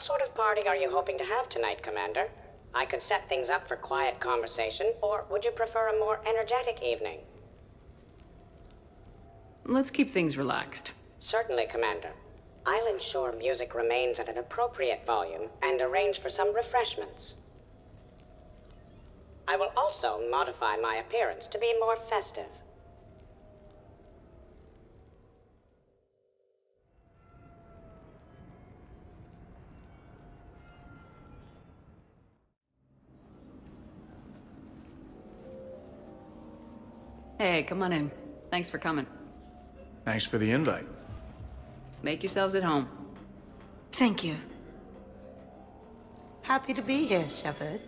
sort of party are you hoping to have tonight, Commander? I could set things up for quiet conversation, or would you prefer a more energetic evening? Let's keep things relaxed. Certainly, Commander. I'll ensure music remains at an appropriate volume and arrange for some refreshments. I will also modify my appearance to be more festive. Hey, come on in. Thanks for coming. Thanks for the invite. Make yourselves at home. Thank you. Happy to be here, Shepard.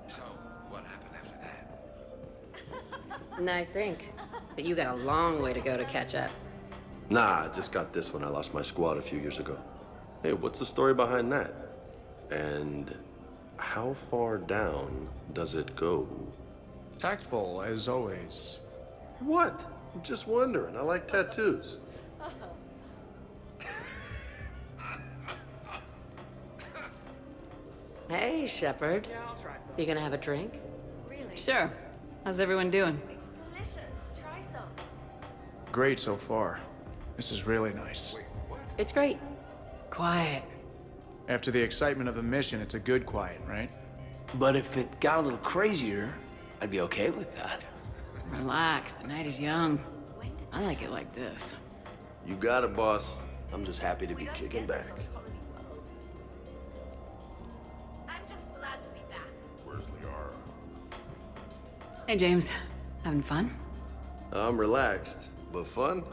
So, what happened after that? Nice ink. But you got a long way to go to catch up. Nah, I just got this when I lost my squad a few years ago. Hey, what's the story behind that? And how far down does it go? Tactful, as always. What? I'm just wondering. I like tattoos. Hey, Shepard. You gonna have a drink? Sure. How's everyone doing? Great so far. This is really nice. It's great. Quiet. After the excitement of the mission, it's a good quiet, right? But if it got a little crazier, I'd be okay with that. Relax. The night is young. I like it like this. You got it, boss. I'm just happy to be kicking back. I'm just glad to be back. Where's Liara? Hey, James. Having fun? I'm relaxed, but fun?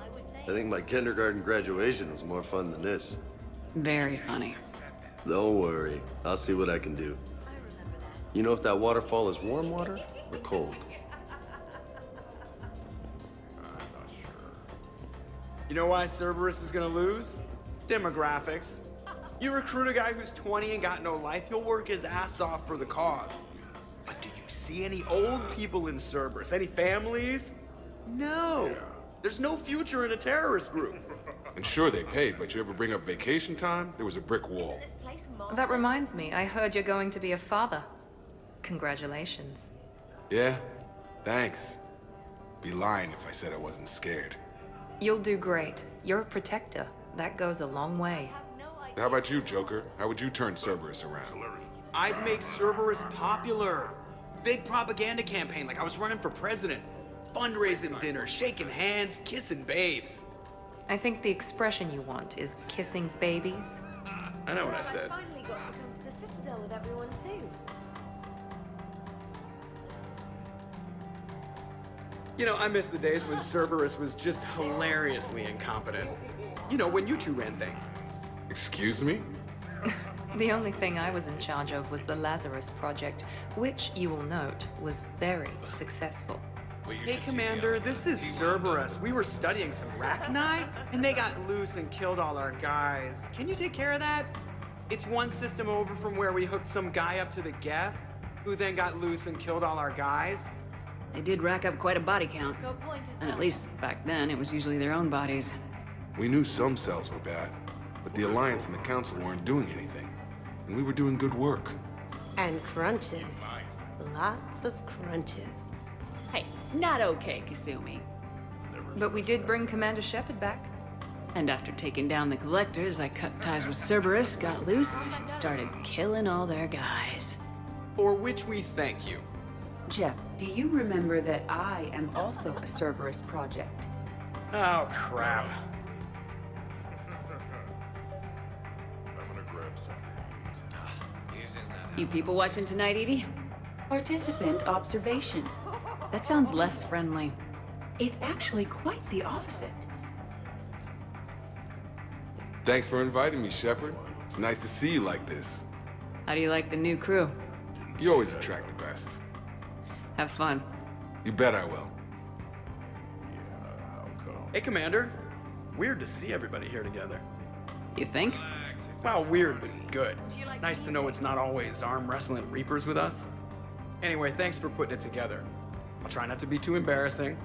I think my kindergarten graduation was more fun than this. Very funny. Don't worry. I'll see what I can do. You know if that waterfall is warm water or cold? You know why Cerberus is gonna lose? Demographics. You recruit a guy who's 20 and got no life, he'll work his ass off for the cause. But do you see any old people in Cerberus? Any families? No. There's no future in a terrorist group. And sure, they paid, but you ever bring up vacation time, there was a brick wall. That reminds me, I heard you're going to be a father. Congratulations. Yeah? Thanks. Be lying if I said I wasn't scared. You'll do great. You're a protector. That goes a long way. How about you, Joker? How would you turn Cerberus around? I'd make Cerberus popular. Big propaganda campaign like I was running for president. Fundraising dinner, shaking hands, kissing babes. I think the expression you want is kissing babies. I know what I said. I finally got to come to the Citadel with everyone too. You know, I miss the days when Cerberus was just hilariously incompetent. You know, when you two ran things. Excuse me? The only thing I was in charge of was the Lazarus Project, which, you will note, was very successful. Hey, Commander, this is Cerberus. We were studying some Rachni, and they got loose and killed all our guys. Can you take care of that? It's one system over from where we hooked some guy up to the Geth, who then got loose and killed all our guys. They did rack up quite a body count. Your point is And at least back then, it was usually their own bodies. We knew some cells were bad, but the Alliance and the Council weren't doing anything. And we were doing good work. And crunches. Lots of crunches. Hey, not okay, Kasumi. But we did bring Commander Shepard back. And after taking down the Collectors, I cut ties with Cerberus, got loose, and started killing all their guys. For which we thank you. Jeff, do you remember that I am also a Cerberus project? Oh, crap. You people watching tonight, Edie? Participant observation. That sounds less friendly. It's actually quite the opposite. Thanks for inviting me, Shepard. It's nice to see you like this. How do you like the new crew? You always attract the best. Have fun. You bet I will. Hey, Commander. Weird to see everybody here together. You think? Well, weird, but good. Nice to know it's not always arm wrestling Reapers with us. Anyway, thanks for putting it together. I'll try not to be too embarrassing.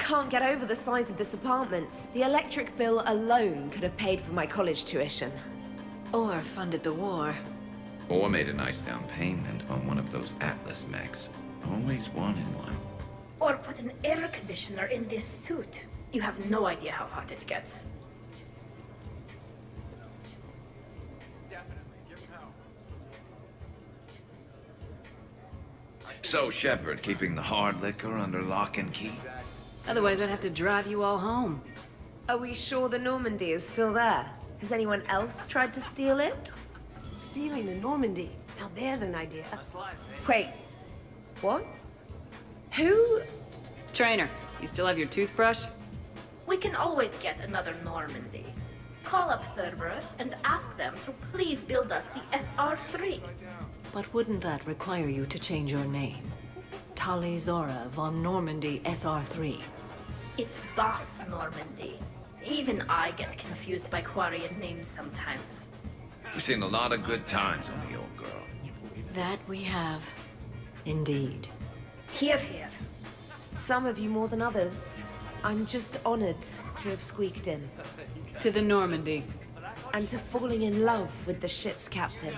can't get over the size of this apartment. The electric bill alone could have paid for my college tuition. Or funded the war. Or made a nice down payment on one of those Atlas mechs. Always wanted one. Or put an air conditioner in this suit. You have no idea how hot it gets. So, Shepard, keeping the hard liquor under lock and key? Otherwise, I'd have to drive you all home. Are we sure the Normandy is still there? Has anyone else tried to steal it? Stealing the Normandy. Now there's an idea. Wait. What? Who? Trainer, you still have your toothbrush? We can always get another Normandy. Call up Cerberus and ask them to please build us the SR-3. But wouldn't that require you to change your name? Tali Zora von Normandy SR-3. It's Boss Normandy. Even I get confused by Quarian names sometimes. We've seen a lot of good times on the old girl. That we have. Indeed. Hear, hear. Some of you more than others. I'm just honored to have squeaked in. To the Normandy. And to falling in love with the ship's captain.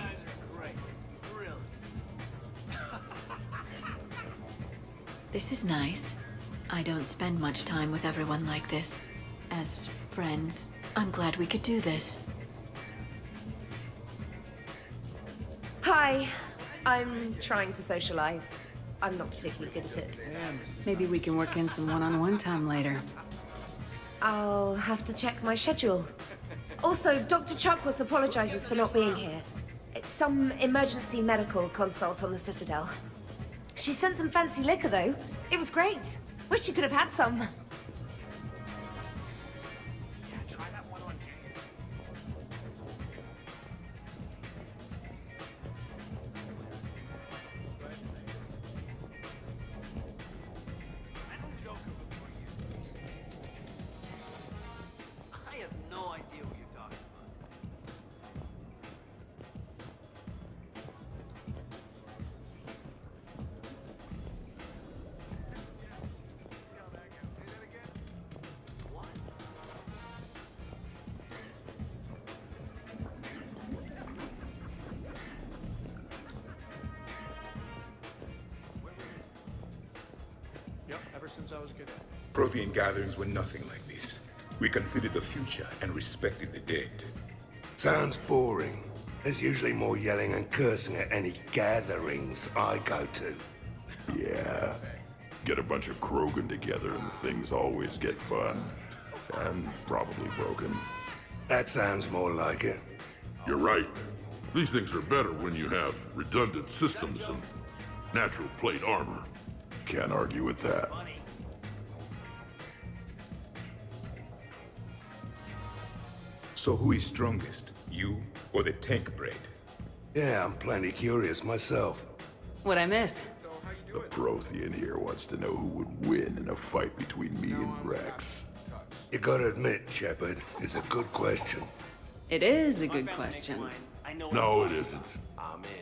This is nice. I don't spend much time with everyone like this. As friends, I'm glad we could do this. Hi. I'm trying to socialize. I'm not particularly good at it. Maybe we can work in some one-on-one time later. I'll have to check my schedule. Also, Dr. Chuckwas apologizes for not being here. It's some emergency medical consult on the Citadel. She sent some fancy liquor, though. It was great. Wish you could have had some. Since I was a kid. Prothean gatherings were nothing like this. We considered the future and respected the dead. Sounds boring. There's usually more yelling and cursing at any gatherings I go to. Yeah. Get a bunch of Krogan together and things always get fun. And probably broken. That sounds more like it. You're right. These things are better when you have redundant systems and natural plate armor. Can't argue with that. So who is strongest? You or the tank breed? Yeah, I'm plenty curious myself. What'd I miss? The Prothean here wants to know who would win in a fight between me and Rex. You gotta admit, Shepard, it's a good question. It is a good question. No, it isn't.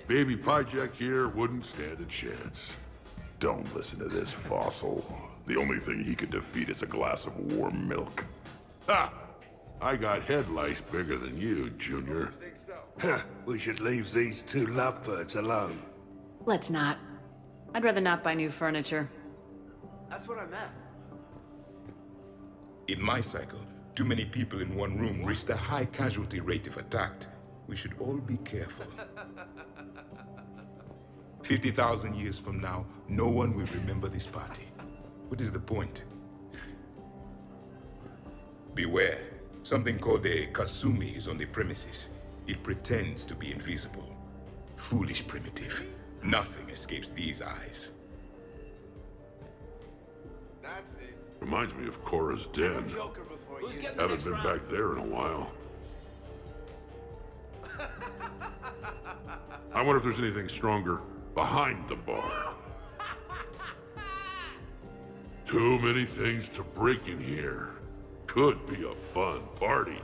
Baby Pyjak here wouldn't stand a chance. Don't listen to this fossil. The only thing he could defeat is a glass of warm milk. Ha! I got head lice bigger than you, Junior. Huh, we should leave these two lovebirds alone. Let's not. I'd rather not buy new furniture. That's what I meant. In my cycle, too many people in one room risked a high casualty rate if attacked. We should all be careful. 50,000 years from now, no one will remember this party. What is the point? Beware. Something called a Kasumi is on the premises. It pretends to be invisible. Foolish primitive. Nothing escapes these eyes. Reminds me of Cora's den. Haven't been back there in a while. I wonder if there's anything stronger behind the bar. Too many things to break in here. Could be a fun party.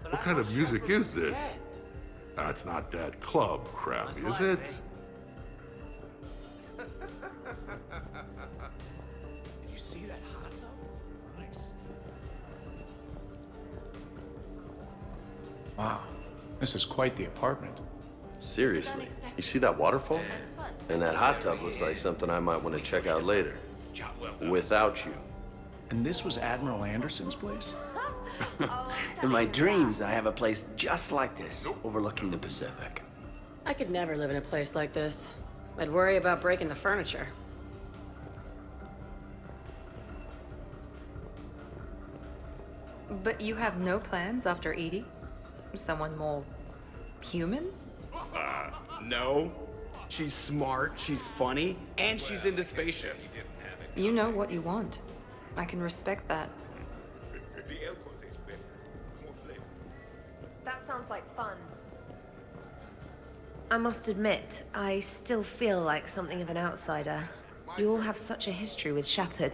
What kind of music is this? That's not that club crap, is it? Wow, this is quite the apartment. Seriously, you see that waterfall? And that hot tub looks like something I might want to check out later. Without you. And this was Admiral Anderson's place? In my dreams, I have a place just like this, overlooking the Pacific. I could never live in a place like this. I'd worry about breaking the furniture. But you have no plans after Edie? Someone more human? No. She's smart, she's funny, and she's into spaceships. You know what you want. I can respect that. That sounds like fun. I must admit, I still feel like something of an outsider. You all have such a history with Shepard.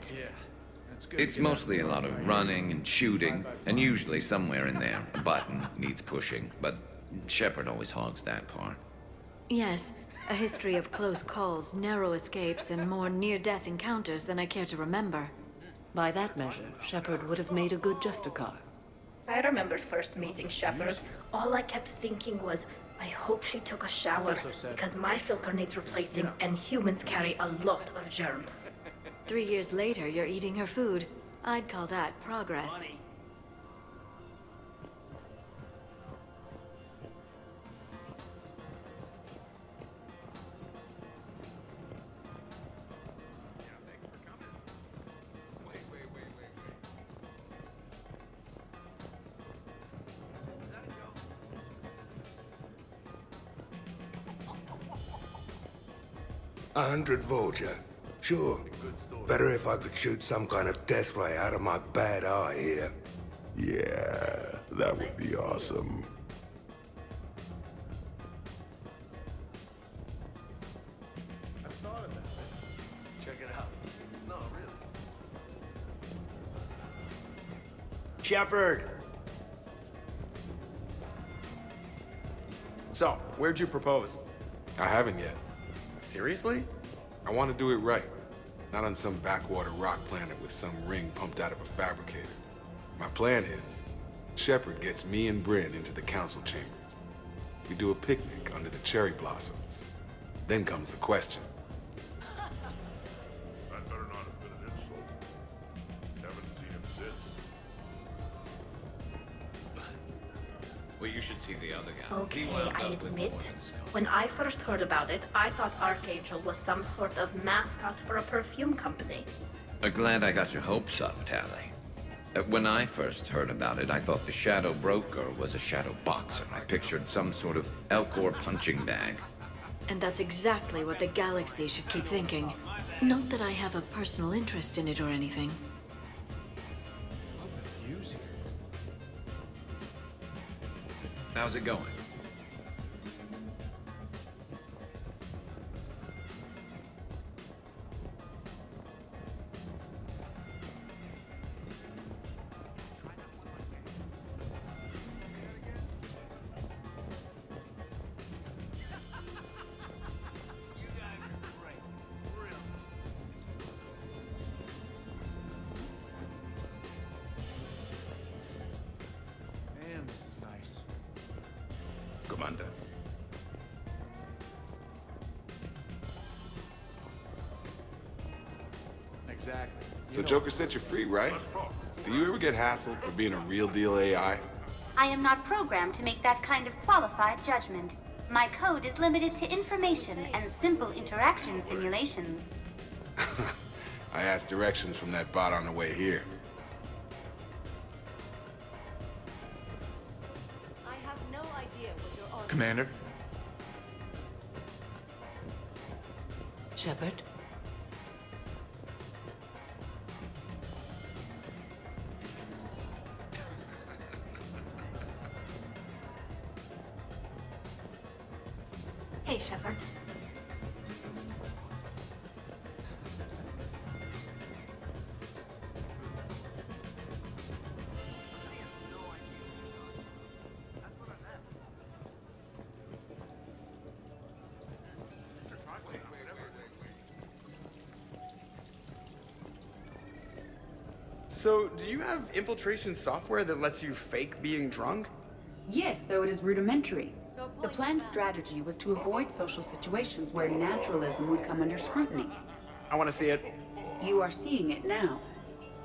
It's mostly a lot of running and shooting, and usually somewhere in there, a button needs pushing, but Shepard always hogs that part. Yes, a history of close calls, narrow escapes, and more near-death encounters than I care to remember. By that measure, Shepard would have made a good Justicar. I remember first meeting Shepard. All I kept thinking was, I hope she took a shower, because my filter needs replacing, and humans carry a lot of germs. 3 years later, you're eating her food. I'd call that progress. A 100 Voyager. Sure. Better if I could shoot some kind of death ray out of my bad eye here. Yeah, that would be awesome. I've thought about it. Check it out. No, really. Shepard! So, where'd you propose? I haven't yet. Seriously? I want to do it right. Not on some backwater rock planet with some ring pumped out of a fabricator. My plan is, Shepard gets me and Bryn into the council chambers. We do a picnic under the cherry blossoms. Then comes the question. That better not have been an insult. Haven't seen him since. Well, you should see the other guy. Okay, I admit, when I first heard about it, I thought Archangel was some sort of mascot for a perfume company. Glad I got your hopes up, Tali. When I first heard about it, I thought the Shadow Broker was a shadow boxer. I pictured some sort of Elcor punching bag. And that's exactly what the galaxy should keep thinking. Not that I have a personal interest in it or anything. How's it going? Man, this is nice. Commander. Exactly. So Joker set you free, right? Do you ever get hassled for being a real deal AI? I am not programmed to make that kind of qualified judgment. My code is limited to information and simple interaction simulations. I asked directions from that bot on the way here. I have no idea what you're on. Commander? Shepard? Hey, Shepard. So, do you have infiltration software that lets you fake being drunk? Yes, though it is rudimentary. The planned strategy was to avoid social situations where naturalism would come under scrutiny. I want to see it. You are seeing it now.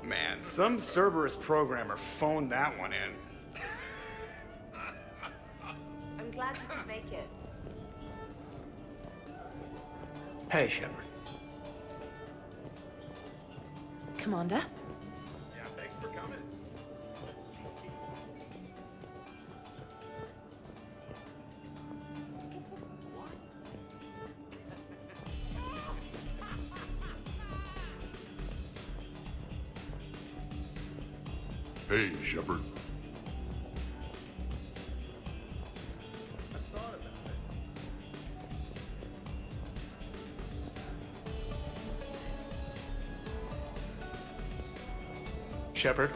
Man, some Cerberus programmer phoned that one in. I'm glad you could make it. Hey, Shepard. Commander? Yeah, thanks for coming. Hey, Shepard. Shepard?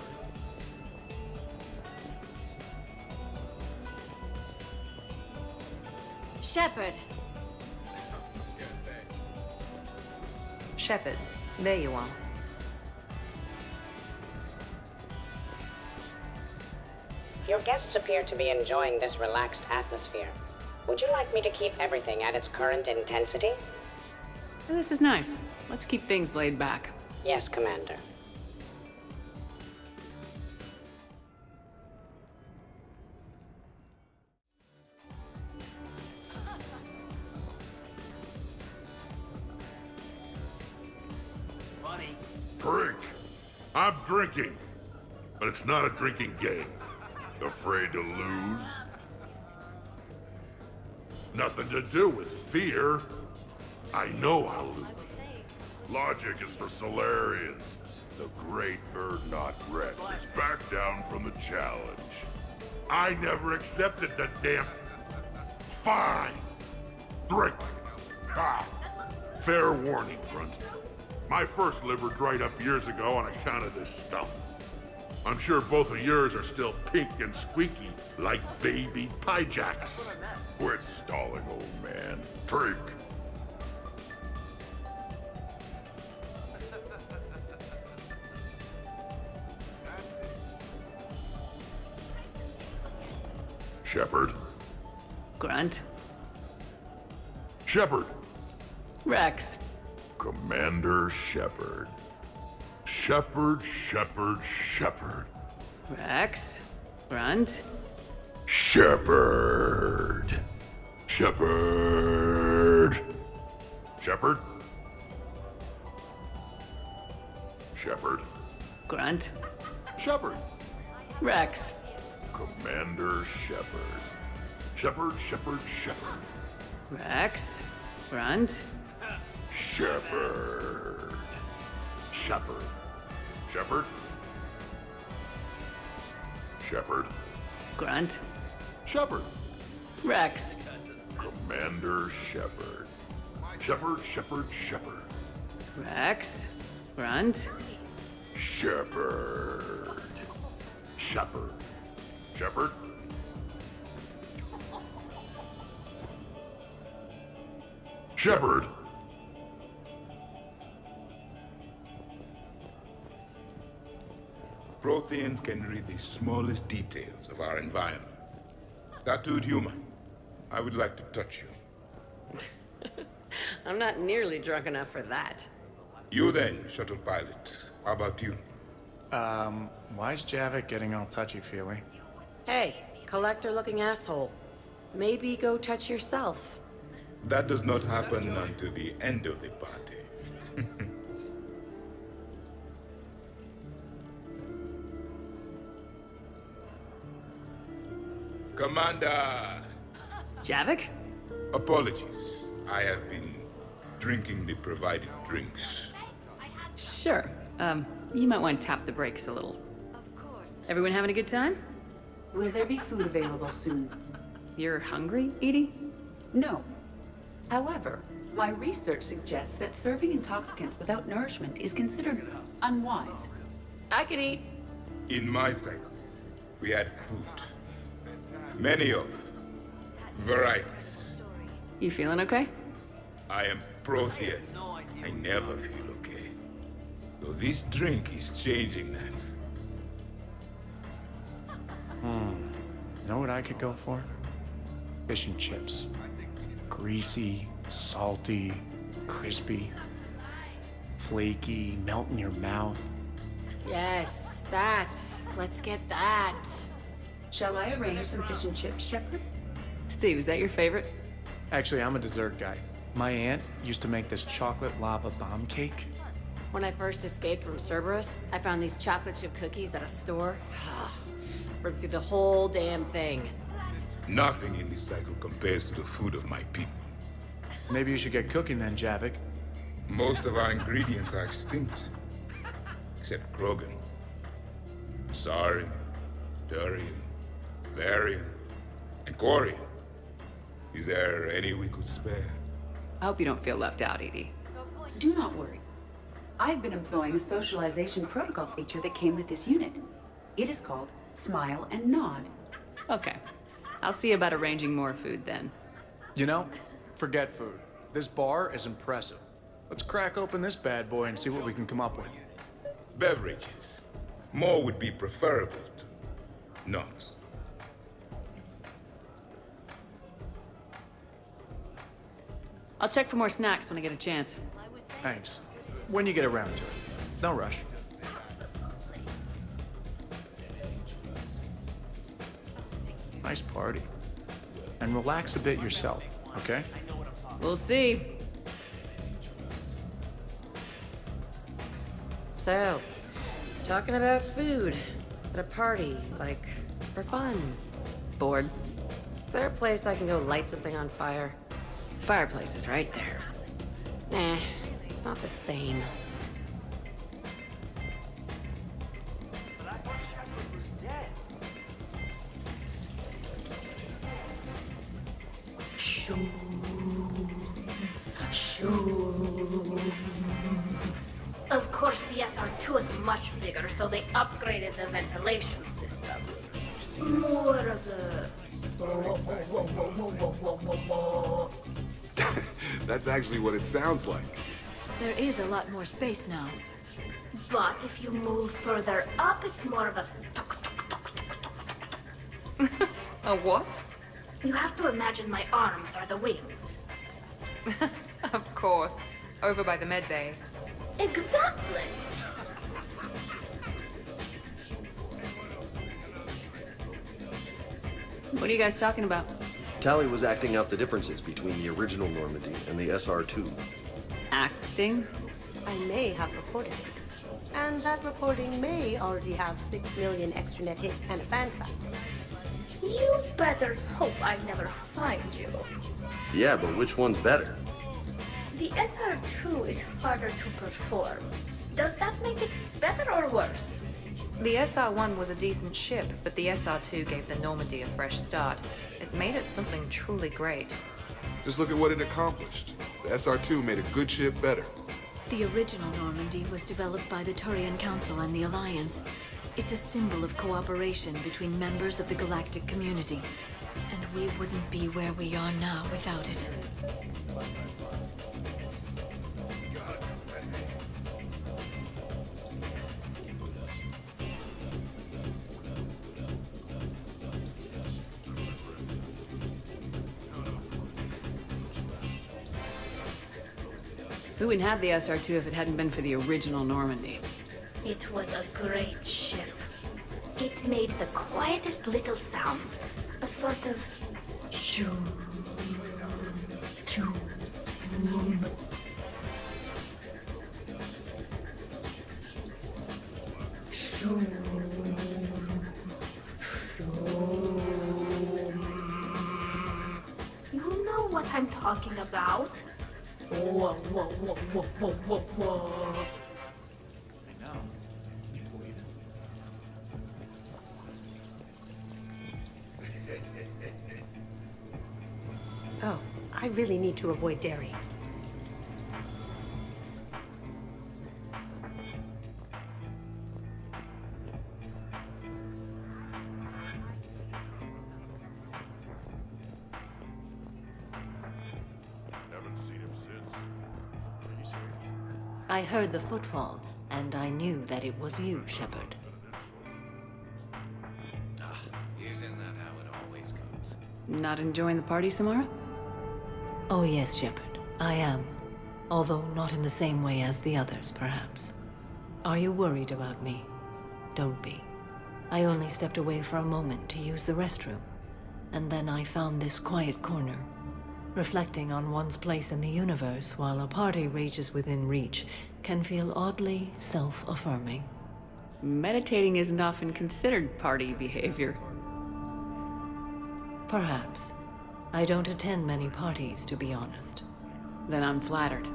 Shepard. Shepard, there you are. Your guests appear to be enjoying this relaxed atmosphere. Would you like me to keep everything at its current intensity? This is nice. Let's keep things laid back. Yes, Commander. Drink. I'm drinking. But it's not a drinking game. Afraid to lose? Nothing to do with fear. I know I'll lose. Logic is for Solarians. The great Urdnot Rex is back down from the challenge. I never accepted the damn... Fine. Drink. Ha. Fair warning, Grunt. My first liver dried up years ago on account of this stuff. I'm sure both of yours are still pink and squeaky, like baby pie jacks. Quit stalling, old man. Drink. Shepard. Grunt. Shepard. Rex. Commander Shepard. Shepard, Shepard, Shepard. Rex. Grunt. Shepard. Shepard. Shepard. Shepard. Grunt. Shepard. Rex. Commander Shepard. Shepard, Shepard, Shepard. Rex. Grunt. Shepard. Shepard. Shepard. Shepard. Grunt. Shepard. Rex. Commander Shepard. Shepard, Shepard, Shepard. Rex. Grunt. Shepard. Shepard. Shepard. Shepard. Protheans can read the smallest details of our environment. Tattooed human, I would like to touch you. I'm not nearly drunk enough for that. You then, shuttle pilot. How about you? Why's Javik getting all touchy-feely? Hey, collector-looking asshole. Maybe go touch yourself. That does not happen until the end of the party. Commander! Javik? Apologies. I have been drinking the provided drinks. Sure. You might want to tap the brakes a little. Everyone having a good time? Will there be food available soon? You're hungry, Edie? No. However, my research suggests that serving intoxicants without nourishment is considered unwise. I can eat. In my cycle, we had food. Many of varieties. You feeling okay? I am Prothean. I never feel okay. Though this drink is changing that. Know what I could go for? Fish and chips. Greasy, salty, crispy, flaky, melt in your mouth. Yes, that. Let's get that. Shall I arrange some fish and chips, Shepard? Steve, is that your favorite? Actually, I'm a dessert guy. My aunt used to make this chocolate lava bomb cake. When I first escaped from Cerberus, I found these chocolate chip cookies at a store. Ripped through the whole damn thing. Nothing in this cycle compares to the food of my people. Maybe you should get cooking then, Javik. Most of our ingredients are extinct. Except Krogan. Sarin, Durian, Varian, and Corian. Is there any we could spare? I hope you don't feel left out, Edie. Do not worry. I've been employing a socialization protocol feature that came with this unit. It is called Smile and Nod. Okay. I'll see about arranging more food then. You know, forget food. This bar is impressive. Let's crack open this bad boy and see what we can come up with. Beverages. More would be preferable to not. I'll check for more snacks when I get a chance. Thanks. When you get around to it. No rush. Nice party. And relax a bit yourself, okay? We'll see. So, talking about food at a party, like, for fun. Bored? Is there a place I can go light something on fire? Fireplace is right there. Nah, it's not the same. Of course, the SR2 is much bigger, so they upgraded the ventilation system. More of the... That's actually what it sounds like. There is a lot more space now. But if you move further up, it's more of a... A what? You have to imagine my arms are the wings. Of course. Over by the med bay. Exactly. What are you guys talking about? Tali was acting out the differences between the original Normandy and the SR2. Acting? I may have reported it. And that reporting may already have 6 million extranet hits and a fan fact. You better hope I never find you. Yeah, but which one's better? The SR2 is harder to perform. Does that make it better or worse? The SR-1 was a decent ship, but the SR-2 gave the Normandy a fresh start. It made it something truly great. Just look at what it accomplished. The SR-2 made a good ship better. The original Normandy was developed by the Turian Council and the Alliance. It's a symbol of cooperation between members of the galactic community. And we wouldn't be where we are now without it. We wouldn't have the SR2 if it hadn't been for the original Normandy. It was a great ship. It made the quietest little sounds. A sort of... shoo, shoo. Shoo, shoo. You know what I'm talking about? Whoa, whoa, whoa, whoa, whoa, whoa, whoa. I know. You believe it. Oh, I really need to avoid dairy. I heard the footfall, and I knew that it was you, Shepard. Isn't that how it Not enjoying the party, Samara? Oh yes, Shepard. I am. Although not in the same way as the others, perhaps. Are you worried about me? Don't be. I only stepped away for a moment to use the restroom. And then I found this quiet corner. Reflecting on one's place in the universe while a party rages within reach can feel oddly self-affirming. Meditating isn't often considered party behavior. Perhaps. I don't attend many parties, to be honest. Then I'm flattered.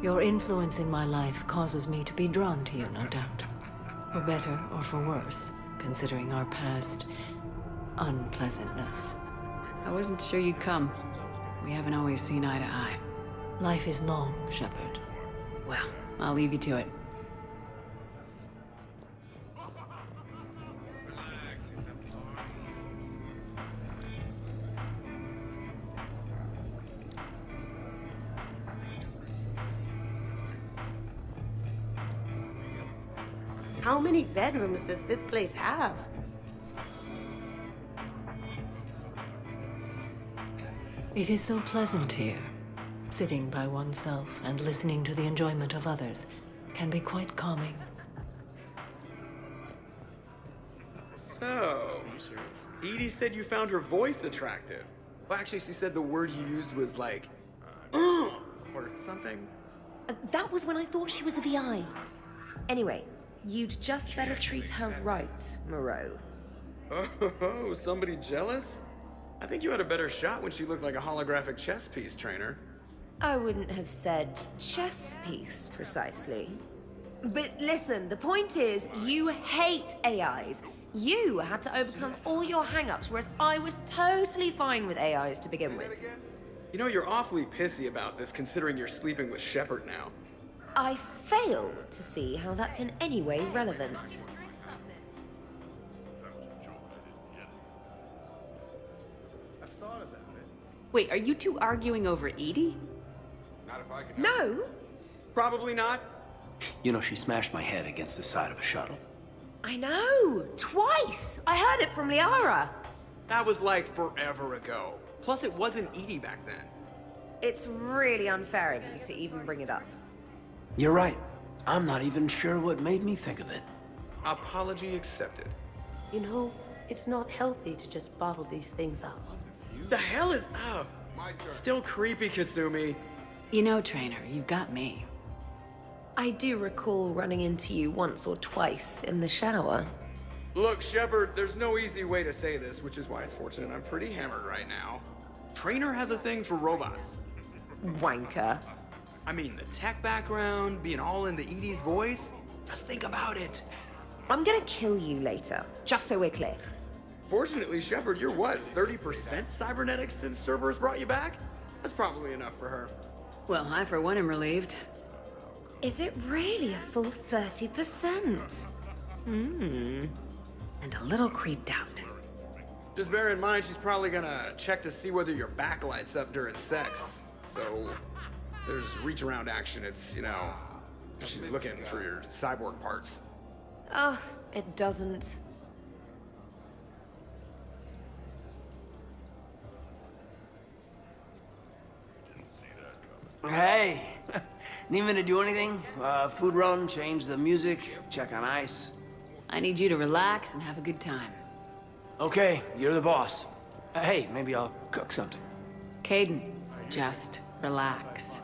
Your influence in my life causes me to be drawn to you, no doubt. For better or for worse, considering our past unpleasantness. I wasn't sure you'd come. We haven't always seen eye to eye. Life is long, Shepard. Well, I'll leave you to it. How many bedrooms does this place have? It is so pleasant here. Sitting by oneself and listening to the enjoyment of others can be quite calming. So, Edie said you found her voice attractive. Well, actually, she said the word you used was like, or something. That was when I thought she was a VI. Anyway, you'd just better treat her right, Moreau. Oh, somebody jealous? I think you had a better shot when she looked like a holographic chess piece, Trainer. I wouldn't have said chess piece, precisely. But listen, the point is, you hate AIs. You had to overcome all your hang-ups, whereas I was totally fine with AIs to begin with. You know, you're awfully pissy about this, considering you're sleeping with Shepard now. I fail to see how that's in any way relevant. Wait, are you two arguing over Edie? Not if I can. No. Probably not. You know, she smashed my head against the side of a shuttle. I know, twice. I heard it from Liara. That was like forever ago. Plus, it wasn't Edie back then. It's really unfair of you to even bring it up. You're right. I'm not even sure what made me think of it. Apology accepted. You know, it's not healthy to just bottle these things up. The hell is up? Still creepy, Kasumi. You know, Trainer, you got me. I do recall running into you once or twice in the shower. Look, Shepard, there's no easy way to say this, which is why it's fortunate I'm pretty hammered right now. Trainer has a thing for robots. Wanker. I mean, the tech background, being all into Edie's voice. Just think about it. I'm gonna kill you later, just so we're clear. Fortunately, Shepard, you're what, 30% cybernetics since Cerberus brought you back? That's probably enough for her. Well, I for one am relieved. Is it really a full 30%? And a little creeped out. Just bear in mind, she's probably gonna check to see whether your back lights up during sex. So, there's reach around action. It's, you know, she's looking for your cyborg parts. Oh, it doesn't. Hey! Need me to do anything? Food run, change the music, check on ice? I need you to relax and have a good time. Okay, you're the boss. Hey, maybe I'll cook something. Caden, just relax.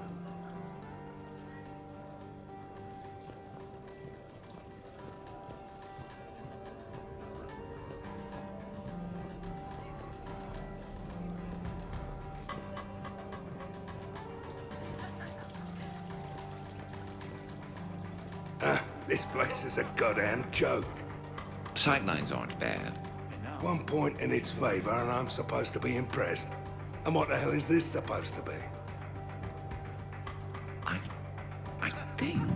This place is a goddamn joke. Sightlines aren't bad. One point in its favor and I'm supposed to be impressed. And what the hell is this supposed to be? I think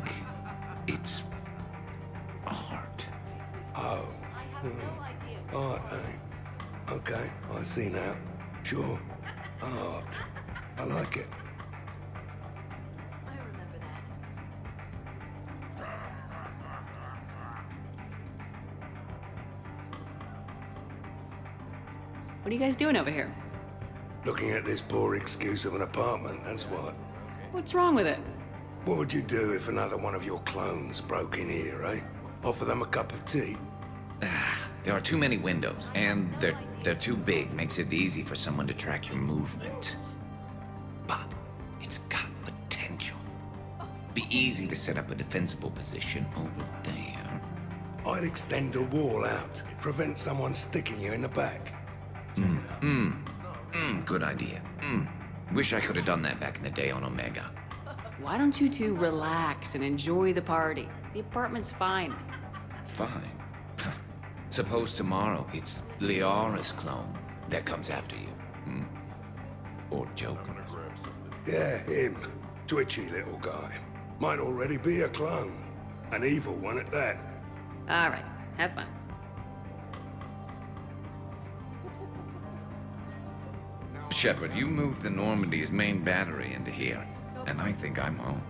it's art. Oh. Art, eh? Okay, I see now. Sure. Art. I like it. What are you guys doing over here? Looking at this poor excuse of an apartment, that's what. What's wrong with it? What would you do if another one of your clones broke in here, eh? Offer them a cup of tea? There are too many windows, and they're too big. Makes it easy for someone to track your movement. But it's got potential. Be easy to set up a defensible position over there. I'd extend the wall out. Prevent someone sticking you in the back. Good idea. Wish I could have done that back in the day on Omega. Why don't you two relax and enjoy the party? The apartment's fine. Fine. Suppose tomorrow it's Liara's clone that comes after you. Or Joker. Yeah, him. Twitchy little guy. Might already be a clone. An evil one at that. All right, have fun. Shepard, you moved the Normandy's main battery into here, and I think I'm home.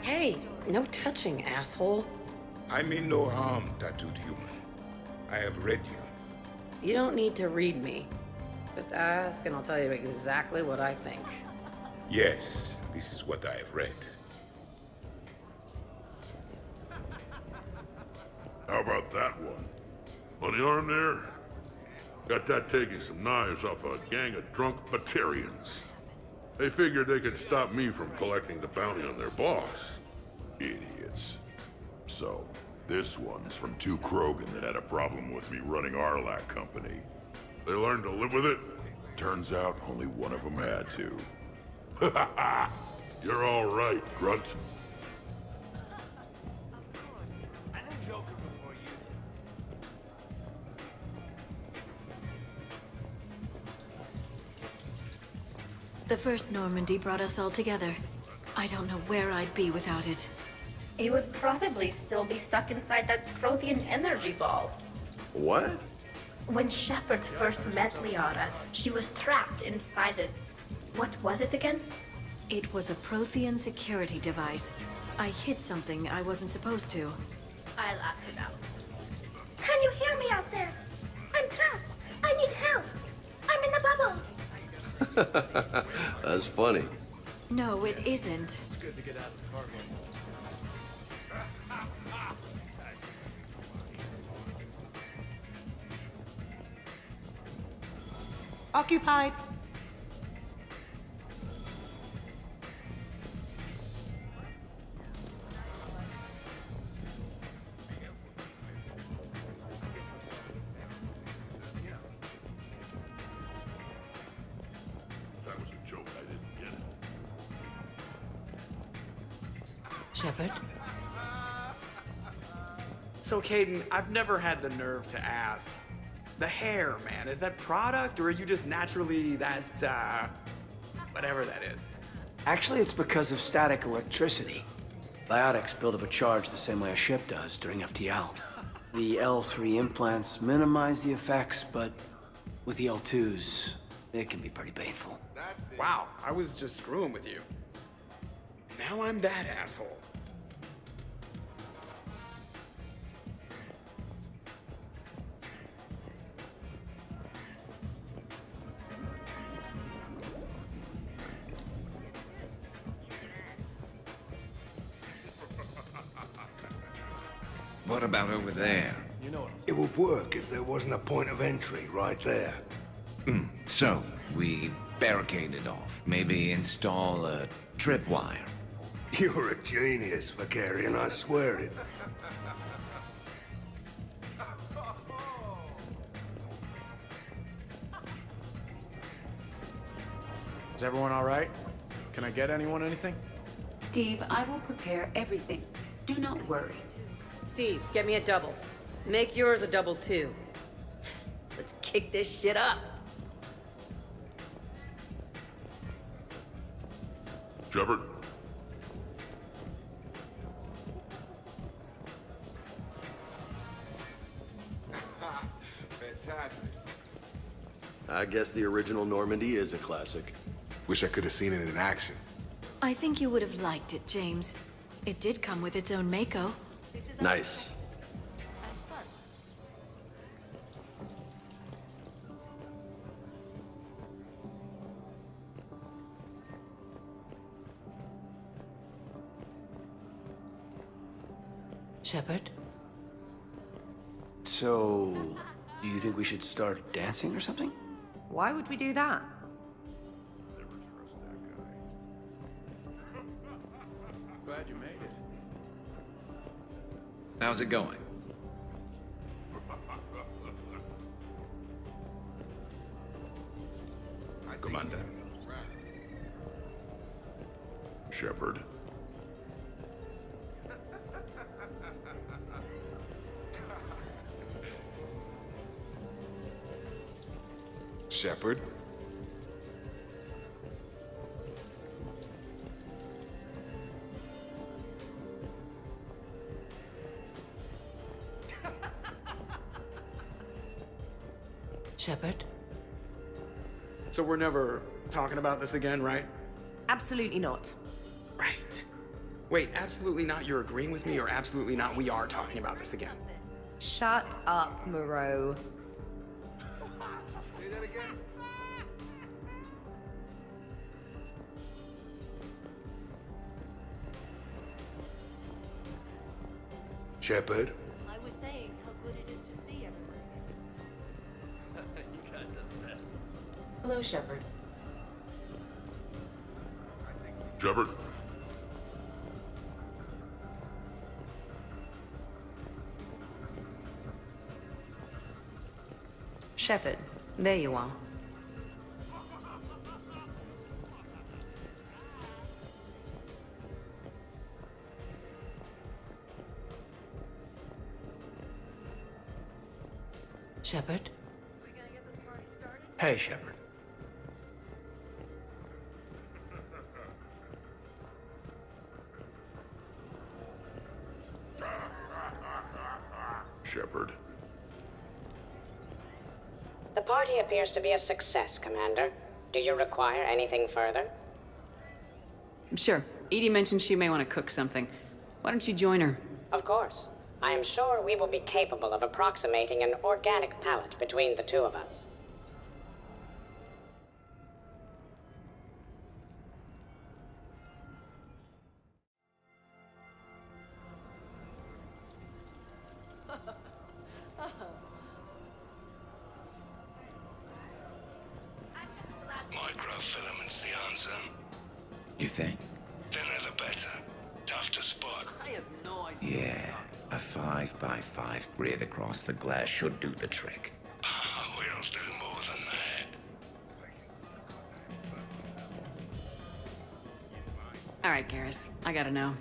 Hey, no touching, asshole. I mean no harm, tattooed human. I have read you. You don't need to read me. Just ask and I'll tell you exactly what I think. Yes, this is what I have read. How about that one? On the arm there? Got that taking some knives off a gang of drunk Batarians. They figured they could stop me from collecting the bounty on their boss. Idiots. So, this one's from two Krogan that had a problem with me running Arlac Company. They learned to live with it. Turns out only one of them had to. Ha ha ha! You're all right, Grunt. The first Normandy brought us all together. I don't know where I'd be without it. You would probably still be stuck inside that Prothean energy ball. What? When Shepard first met Liara, she was trapped inside it. What was it again? It was a Prothean security device. I hit something I wasn't supposed to. I'll ask it out. Can you hear me out there? I'm trapped. I need help. I'm in the bubble. That's funny. No, it isn't. It's good to get out of the cargo. Occupied. That was a joke. I didn't get it. Shepard? So, Caden, I've never had the nerve to ask. The hair, man, is that product, or are you just naturally that, whatever that is? Actually, it's because of static electricity. Biotics build up a charge the same way a ship does during FTL. The L3 implants minimize the effects, but with the L2s, it can be pretty painful. Wow, I was just screwing with you. Now I'm that asshole. What about over there? You know what? It would work if there wasn't a point of entry right there. So, we barricade it off. Maybe install a tripwire. You're a genius, Vicarian, I swear it. Is everyone all right? Can I get anyone anything? Steve, I will prepare everything. Do not worry. Steve, get me a double. Make yours a double too. Let's kick this shit up. Shepard? Fantastic. I guess the original Normandy is a classic. Wish I could have seen it in action. I think you would have liked it, James. It did come with its own Mako. Nice. Shepard? So, do you think we should start dancing or something? Why would we do that? Glad you made it. How's it going? Commander. Shepard. Shepard? Shepard? So we're never talking about this again, right? Absolutely not. Right. Wait, absolutely not you're agreeing with me, or absolutely not we are talking about this again? Shut up, Moreau. Say that again? Shepard? I was saying how good it is to see everyone again. You guys are the best. Hello, Shepard. Shepard? Shepard, there you are. Shepard? Hey, Shepard. Shepard. The party appears to be a success, Commander. Do you require anything further? Sure. Edie mentioned she may want to cook something. Why don't you join her? Of course. I am sure we will be capable of approximating an organic palate between the two of us. Microfilaments's the answer. You think? Thinner the better. Tough to spot. I have no idea. Yeah, a 5x5 grid across the glass should do the trick. We'll do more than that. All right, Garrus. I gotta know.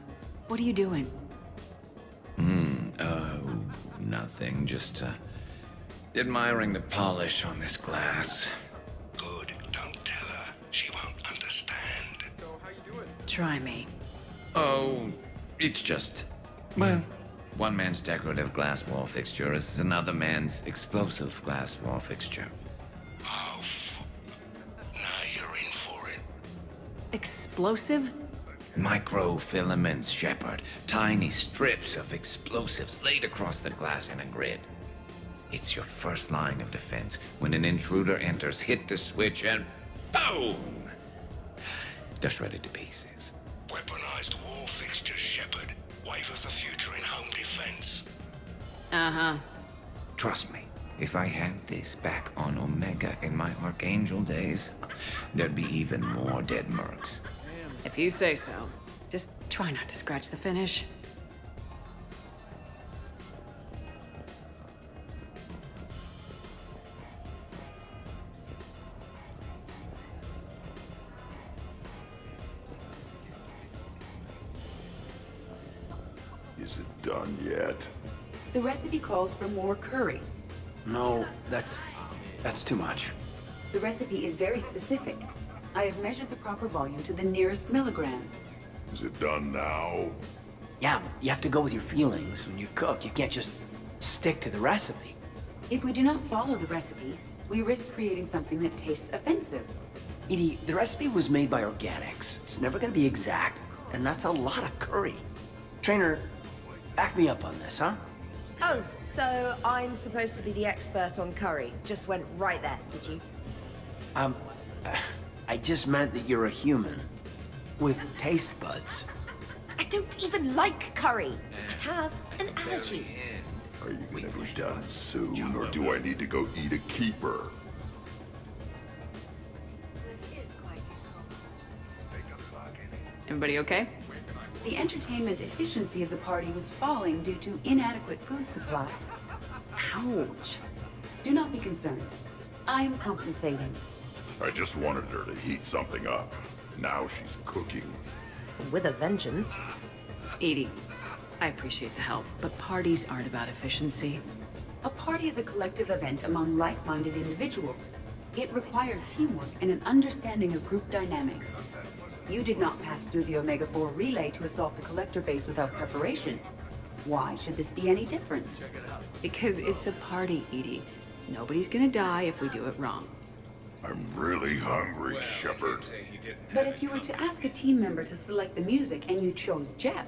What are you doing? Nothing. Just, admiring the polish on this glass. Good. Don't tell her. She won't understand. So, how you doing? Try me. Oh, it's just... Well, one man's decorative glass wall fixture is another man's explosive glass wall fixture. Oh, now you're in for it. Explosive? Microfilaments, Shepard. Tiny strips of explosives laid across the glass in a grid. It's your first line of defense. When an intruder enters, hit the switch and boom! They're shredded to pieces. Weaponized wall fixtures, Shepard. Wave of the future in home defense. Uh-huh. Trust me, if I had this back on Omega in my Archangel days, there'd be even more dead mercs. If you say so. Just try not to scratch the finish. Is it done yet? The recipe calls for more curry. No, that's too much. The recipe is very specific. I have measured the proper volume to the nearest milligram. Is it done now? Yeah, you have to go with your feelings when you cook. You can't just stick to the recipe. If we do not follow the recipe, we risk creating something that tastes offensive. Edie, the recipe was made by organics. It's never gonna be exact, and that's a lot of curry. Trainer, back me up on this, huh? Oh, so I'm supposed to be the expert on curry. Just went right there, did you? I just meant that you're a human. With taste buds. I don't even like curry. I have an allergy. Are you gonna be done soon, or do I need to go eat a keeper? Everybody okay? The entertainment efficiency of the party was falling due to inadequate food supplies. Ouch. Do not be concerned. I am compensating. I just wanted her to heat something up. Now she's cooking. With a vengeance. Edie, I appreciate the help, but parties aren't about efficiency. A party is a collective event among like-minded individuals. It requires teamwork and an understanding of group dynamics. You did not pass through the Omega-4 relay to assault the collector base without preparation. Why should this be any different? Because it's a party, Edie. Nobody's gonna die if we do it wrong. I'm really hungry, Shepard. But if you were to ask a team member to select the music and you chose Jeff,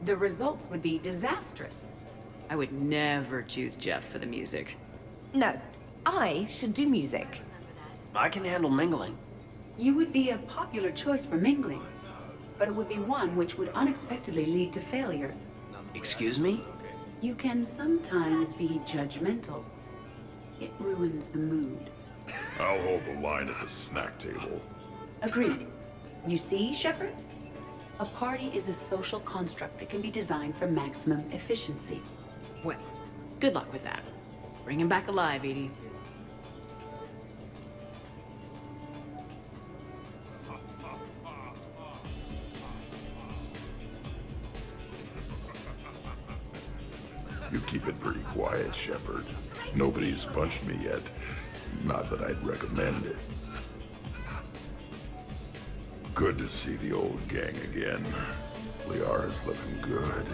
the results would be disastrous. I would never choose Jeff for the music. No, I should do music. I can handle mingling. You would be a popular choice for mingling, but it would be one which would unexpectedly lead to failure. Excuse me? You can sometimes be judgmental. It ruins the mood. I'll hold the line at the snack table. Agreed. You see, Shepard? A party is a social construct that can be designed for maximum efficiency. Well, good luck with that. Bring him back alive, Edie. You keep it pretty quiet, Shepard. Nobody's punched me yet. Not that I'd recommend it. Good to see the old gang again. Liara's looking good.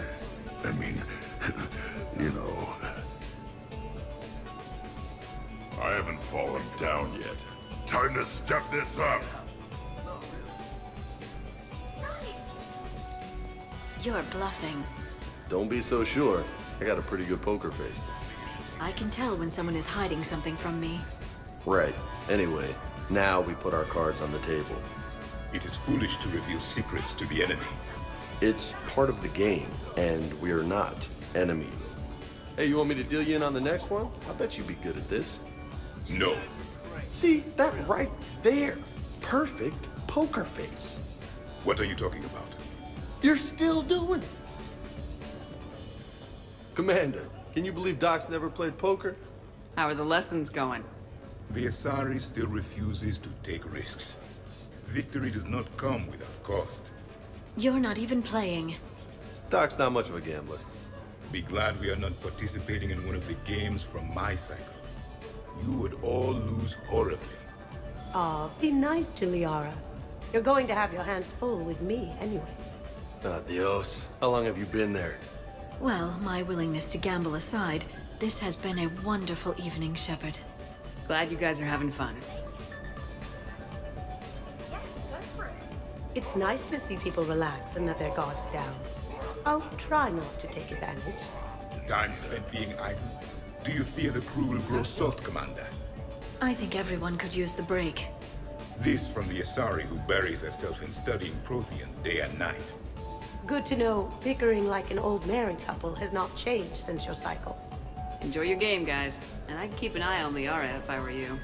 I mean, you know. I haven't fallen down yet. Time to step this up! You're bluffing. Don't be so sure. I got a pretty good poker face. I can tell when someone is hiding something from me. Right. Anyway, now we put our cards on the table. It is foolish to reveal secrets to the enemy. It's part of the game, and we're not enemies. Hey, you want me to deal you in on the next one? I bet you'd be good at this. No. See, that right there. Perfect poker face. What are you talking about? You're still doing it. Commander, can you believe Doc's never played poker? How are the lessons going? The Asari still refuses to take risks. Victory does not come without cost. You're not even playing. Doc's not much of a gambler. Be glad we are not participating in one of the games from my cycle. You would all lose horribly. Aw, be nice to Liara. You're going to have your hands full with me anyway. Adios. How long have you been there? Well, my willingness to gamble aside, this has been a wonderful evening, Shepard. Glad you guys are having fun. It's nice to see people relax and let their guards down. I'll try not to take advantage. Time spent being idle? Do you fear the crew will grow salt, Commander? I think everyone could use the break. This from the Asari who buries herself in studying Protheans day and night. Good to know bickering like an old married couple has not changed since your cycle. Enjoy your game, guys. And I'd keep an eye on Liara if I were you.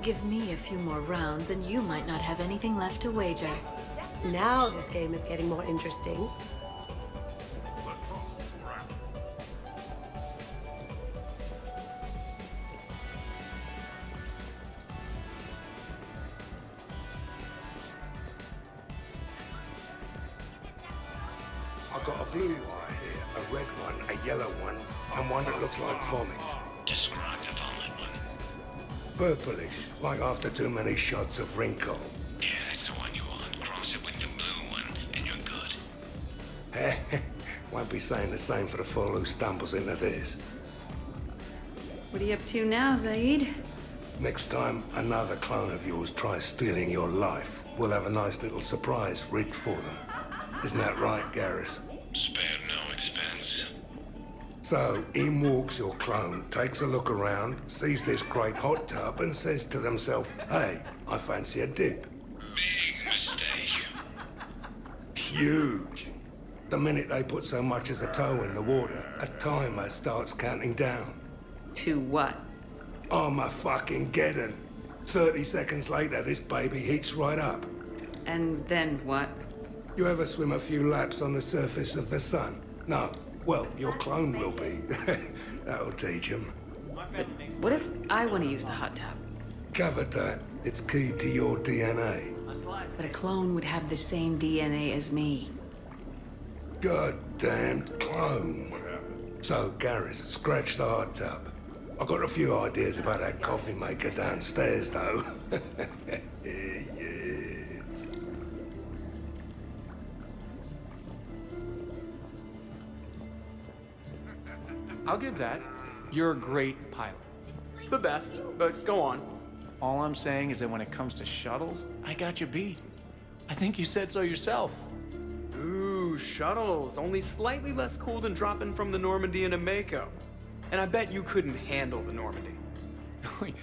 Give me a few more rounds and you might not have anything left to wager. Now this game is getting more interesting. I've got a blue wire here, a red one, a yellow one, and one that looks like vomit. Describe the vomit one. Purplish, like after too many shots of wrinkle. Yeah, that's the one you want. Cross it with the blue one, and you're good. Won't be saying the same for the fool who stumbles into this. What are you up to now, Zaid? Next time another clone of yours tries stealing your life, we'll have a nice little surprise rigged for them. Isn't that right, Garrus? Spare no expense. So, in walks your clone, takes a look around, sees this great hot tub, and says to themselves, hey, I fancy a dip. Big mistake. Huge. The minute they put so much as a toe in the water, a timer starts counting down. To what? Armageddon. 30 seconds later, this baby heats right up. And then what? You ever swim a few laps on the surface of the sun? No. Well, your clone will be. That'll teach him. But what if I want to use the hot tub? Covered that. It's key to your DNA. But a clone would have the same DNA as me. Goddamned clone. So, Garrus, scratch the hot tub. I've got a few ideas about that coffee maker downstairs, though. Yes. I'll give that. You're a great pilot. The best, but go on. All I'm saying is that when it comes to shuttles, I got you beat. I think you said so yourself. Ooh, shuttles. Only slightly less cool than dropping from the Normandy into Mako. And I bet you couldn't handle the Normandy. Wait,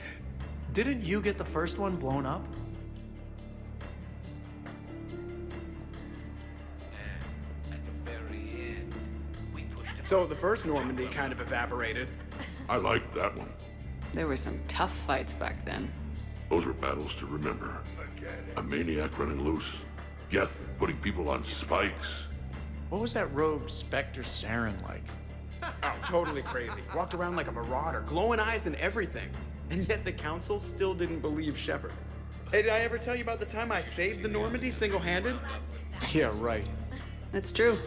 didn't you get the first one blown up? So the first Normandy kind of evaporated. I liked that one. There were some tough fights back then. Those were battles to remember. A maniac running loose. Geth putting people on spikes. What was that rogue Spectre Saren like? Oh, totally crazy. Walked around like a marauder, glowing eyes and everything. And yet the Council still didn't believe Shepard. Hey, did I ever tell you about the time I saved the Normandy single-handed? Yeah, right. That's true.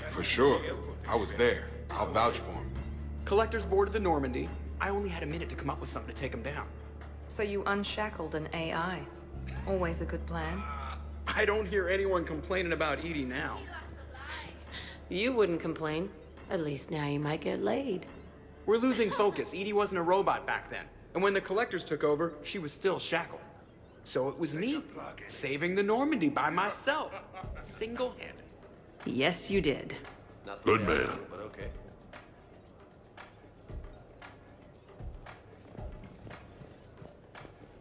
For sure. I was there. I'll vouch for him. Collectors boarded the Normandy. I only had a minute to come up with something to take them down. So you unshackled an AI. Always a good plan. I don't hear anyone complaining about Edie now. You wouldn't complain. At least now you might get laid. We're losing focus. Edie wasn't a robot back then. And when the Collectors took over, she was still shackled. So it was me, saving the Normandy by myself. Single-handed. Yes, you did. Good man. But okay.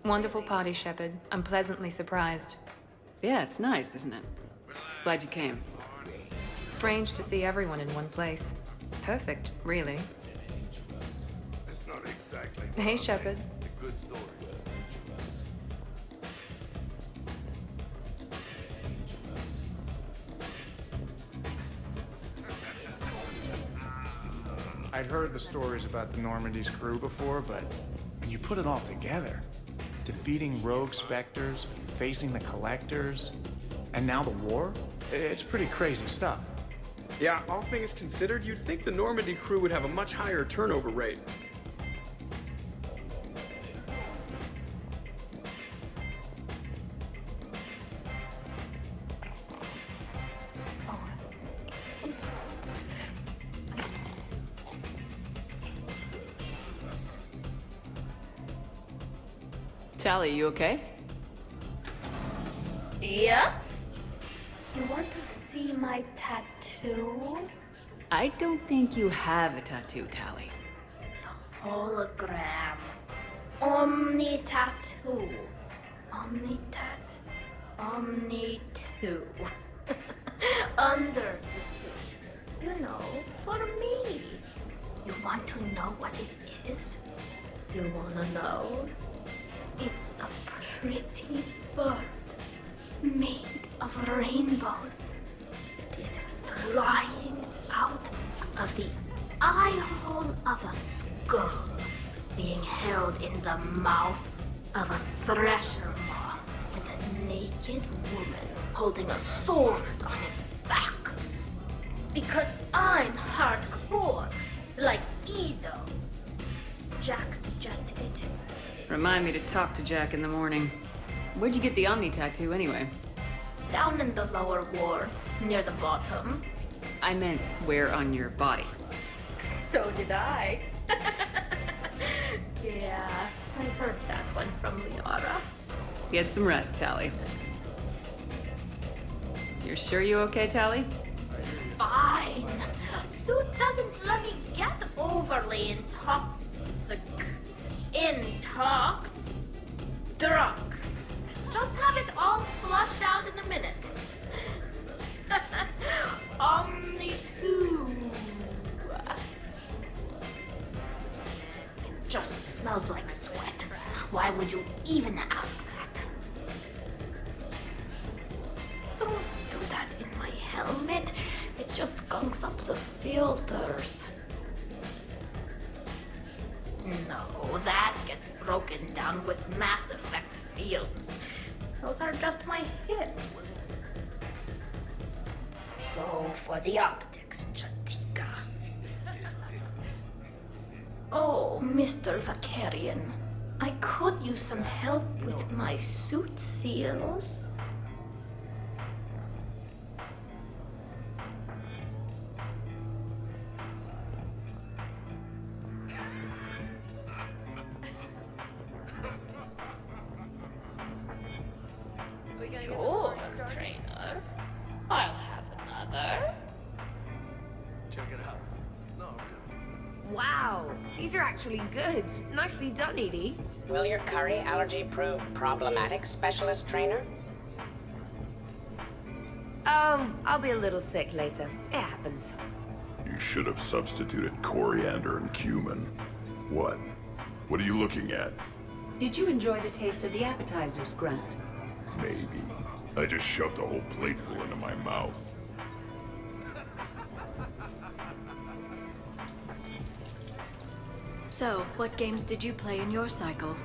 Wonderful party, Shepard. I'm pleasantly surprised. Yeah, it's nice, isn't it? Glad you came. Strange to see everyone in one place. Perfect, really. It's not exactly. Hey, Shepard. A good story. I'd heard the stories about the Normandy's crew before, but when you put it all together, defeating rogue Spectres, facing the Collectors, and now the war, it's pretty crazy stuff. Yeah, all things considered, you'd think the Normandy crew would have a much higher turnover rate. Tali, you okay? Yeah? You want to see my tattoo? I don't think you have a tattoo, Tali. It's a hologram. Omni tattoo. Omni tat. Omni 2. Under the suit. You know, for me. You want to know what it is? You wanna know? It's a pretty bird made of rainbows. It is flying out of the eye hole of a skull, being held in the mouth of a thresher maw with a naked woman holding a sword on its back. Because I'm hardcore, like Ezo. Jack suggested it. Remind me to talk to Jack in the morning. Where'd you get the Omni tattoo, anyway? Down in the lower wards, near the bottom. I meant where on your body. So did I. Yeah, I heard that one from Liara. Get some rest, Tali. You're sure you okay, Tali? Fine. Suit doesn't let me get overly drunk. Just have it all flushed out in a minute. Only two. It just smells like sweat. Why would you even ask that? Don't do that in my helmet. It just gunks up the filters. No, that gets broken down with Mass Effect fields. Those are just my hips. Go for the optics, Chatika. Oh, Mr. Vakarian, I could use some help with my suit seals. Sure, trainer. I'll have another. Check it out. Wow, these are actually good. Nicely done, Edie. Will your curry allergy prove problematic, Specialist Trainer? I'll be a little sick later. It happens. You should have substituted coriander and cumin. What? What are you looking at? Did you enjoy the taste of the appetizers, Grunt? Maybe. I just shoved a whole plateful into my mouth. So, what games did you play in your cycle?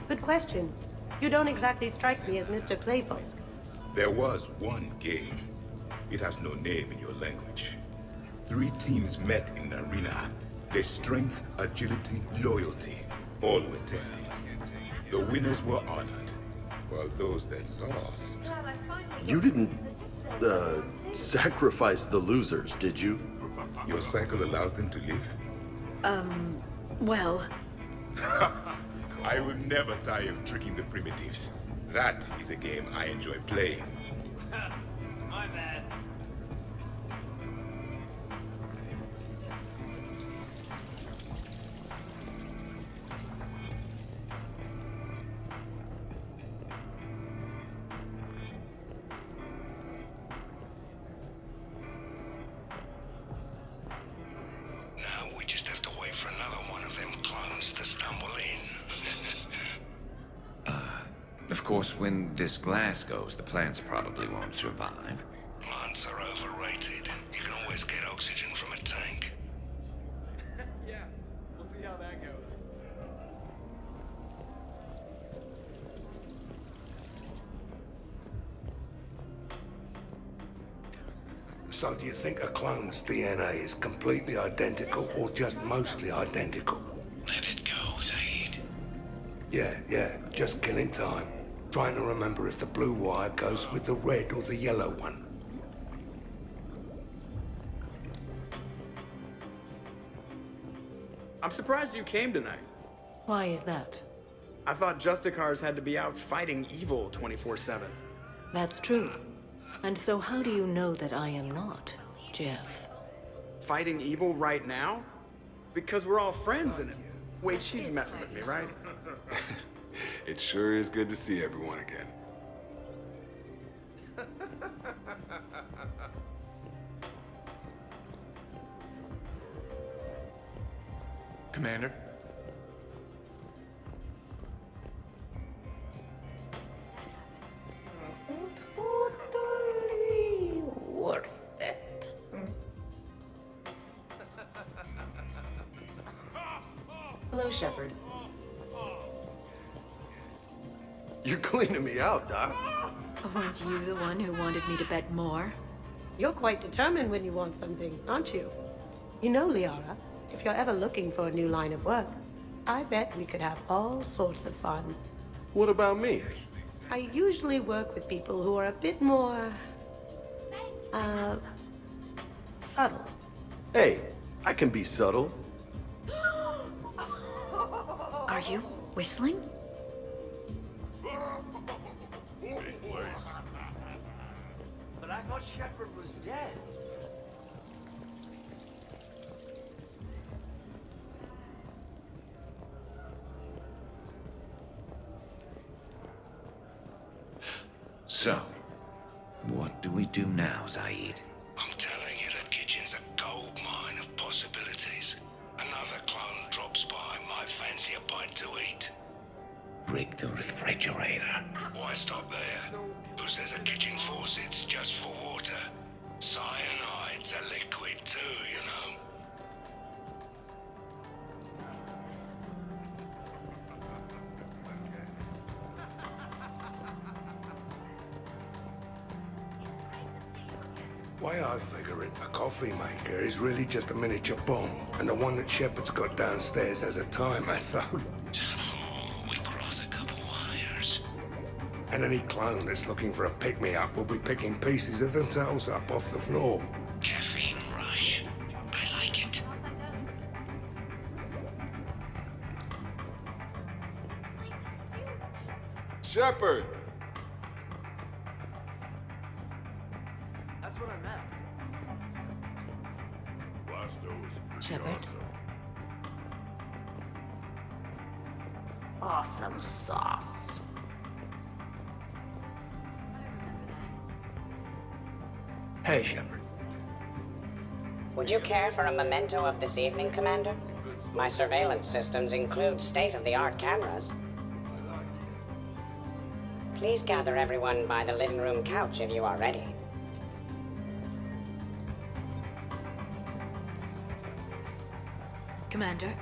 Good question. You don't exactly strike me as Mr. Playful. There was one game. It has no name in your language. 3 teams met in an arena. Their strength, agility, loyalty, all were tested. The winners were honored, while those that lost... You didn't, sacrifice the losers, did you? Your cycle allows them to live? Well... I will never tire of tricking the primitives. That is a game I enjoy playing. My bad. Now we just have to wait for another one of them clones to stumble in. Of course, when this glass goes, the plants probably won't survive. Plants are overrated. You can always get oxygen from a tank. Yeah, we'll see how that goes. So do you think a clone's DNA is completely identical or just mostly identical? Let it go, Zaid. Yeah, just killing time. Trying to remember if the blue wire goes with the red or the yellow one. I'm surprised you came tonight. Why is that? I thought Justicars had to be out fighting evil 24/7. That's true. And so how do you know that I am not, Jeff? Fighting evil right now? Because we're all friends in it. Wait, she's messing with me, right? It sure is good to see everyone again. Commander? Totally worth it. Hello, Shepard. You're cleaning me out, Doc. Weren't you the one who wanted me to bet more? You're quite determined when you want something, aren't you? You know, Liara, if you're ever looking for a new line of work, I bet we could have all sorts of fun. What about me? I usually work with people who are a bit more... subtle. Hey, I can be subtle. Are you whistling? But I thought Shepard was dead. So, what do we do now, Zaid? I'm telling you, the kitchen's a gold mine of possibilities. Another clone drops by, might fancy a bite to eat. Rig the refrigerator. Why stop there? Who says a kitchen faucet's just for water? Cyanide's a liquid too, you know. Way I figure it, a coffee maker is really just a miniature bomb, and the one that Shepard's got downstairs has a timer, so... Oh, we cross a couple wires. And any clone that's looking for a pick-me-up will be picking pieces of themselves up off the floor. Caffeine rush. I like it. Shepard! That's what I meant. Shepard? Awesome sauce. Hey, Shepard. Would you care for a memento of this evening, Commander? My surveillance systems include state-of-the-art cameras. Please gather everyone by the living room couch if you are ready. Commander,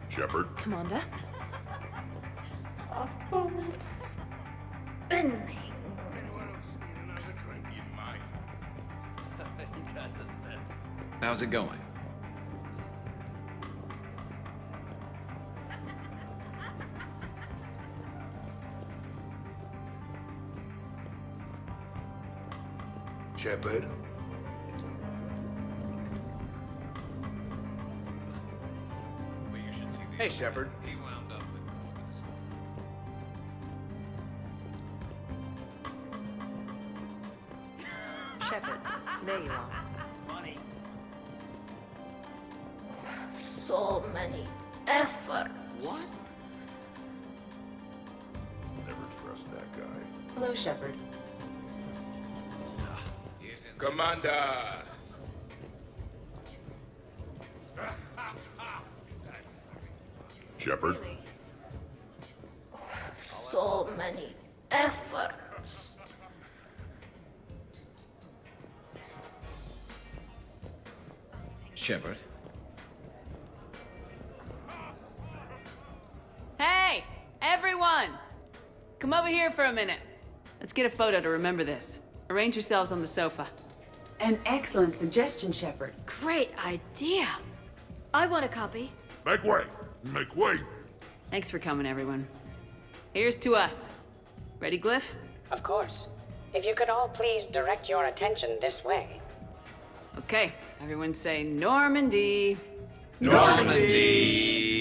Shepard? Commander. Spinning. How's it going? Shepard? Hey, Shepard. Shepard, there you are. So many efforts. What? Never trust that guy. Hello, Shepard. Commander! Shepard? So many efforts. Shepard? Hey, everyone! Come over here for a minute. Let's get a photo to remember this. Arrange yourselves on the sofa. An excellent suggestion, Shepard. Great idea. I want a copy. Make way! Make way! Thanks for coming, everyone. Here's to us. Ready, Glyph? Of course. If you could all please direct your attention this way. Okay, everyone say Normandy. Normandy!